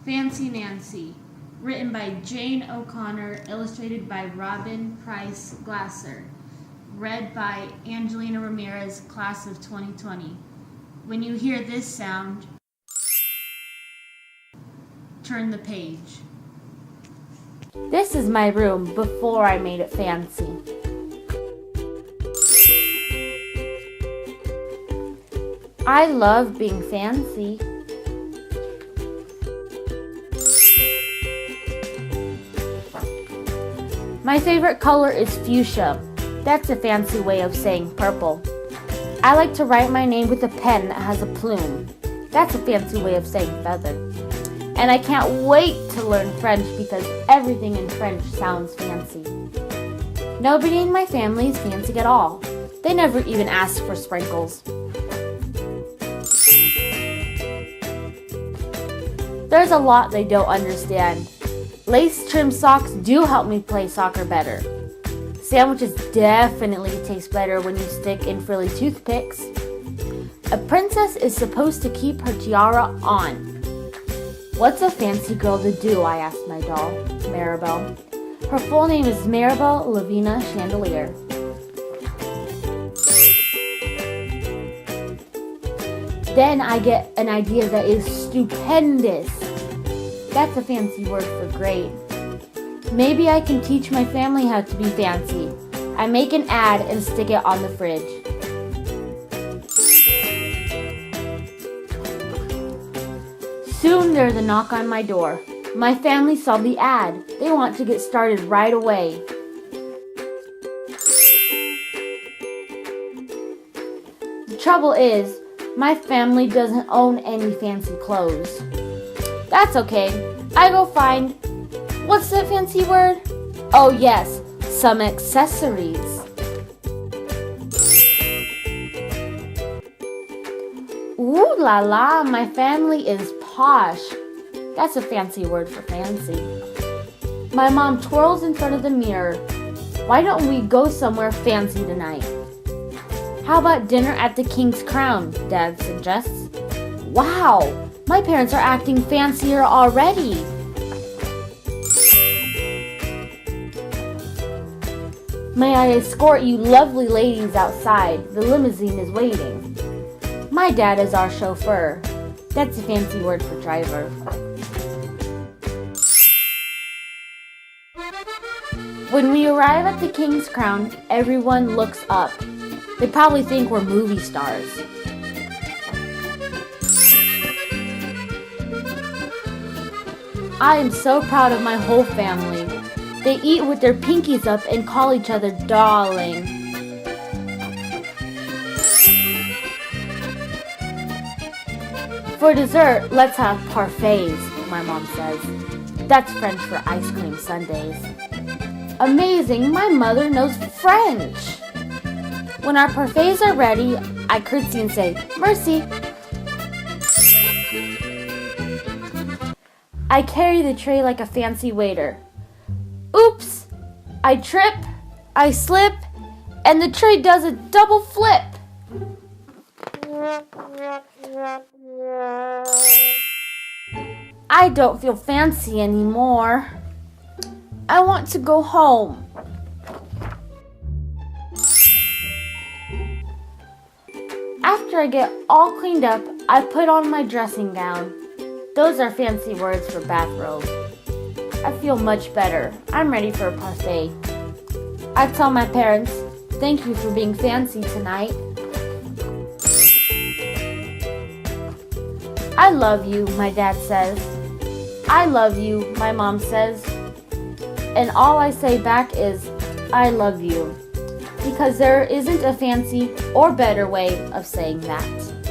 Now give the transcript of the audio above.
Fancy Nancy, written by Jane O'Connor, illustrated by Robin Price Glasser, read by Angelina Ramirez, class of 2020. When you hear this sound, turn the page. This is my room before I made it fancy. I love being fancy. My favorite color is fuchsia. That's a fancy way of saying purple. I like to write my name with a pen that has a plume. That's a fancy way of saying feather. And I can't wait to learn French because everything in French sounds fancy. Nobody in my family is fancy at all. They never even ask for sprinkles. There's a lot they don't understand. Lace-trimmed socks do help me play soccer better. Sandwiches definitely taste better when you stick in frilly toothpicks. A princess is supposed to keep her tiara on. What's a fancy girl to do? I asked my doll, Maribel. Her full name is Maribel Lavina Chandelier. Then I get an idea that is stupendous. That's a fancy word for great. Maybe I can teach my family how to be fancy. I make an ad and stick it on the fridge. Soon there's a knock on my door. My family saw the ad. They want to get started right away. The trouble is, my family doesn't own any fancy clothes. That's okay. I go find, what's that fancy word? Oh yes, some accessories. Ooh la la, my family is posh. That's a fancy word for fancy. My mom twirls in front of the mirror. Why don't we go somewhere fancy tonight? How about dinner at the King's Crown, Dad suggests. Wow! My parents are acting fancier already. May I escort you lovely ladies outside? The limousine is waiting. My dad is our chauffeur. That's a fancy word for driver. When we arrive at the King's Crown, everyone looks up. They probably think we're movie stars. I am so proud of my whole family. They eat with their pinkies up and call each other darling. For dessert, let's have parfaits, my mom says. That's French for ice cream sundaes. Amazing, my mother knows French. When our parfaits are ready, I curtsy and say, merci. I carry the tray like a fancy waiter. Oops! I trip, I slip, and the tray does a double flip. I don't feel fancy anymore. I want to go home. After I get all cleaned up, I put on my dressing gown. Those are fancy words for bathrobe. I feel much better. I'm ready for a parfait. I tell my parents, thank you for being fancy tonight. I love you, my dad says. I love you, my mom says. And all I say back is, I love you. Because there isn't a fancy or better way of saying that.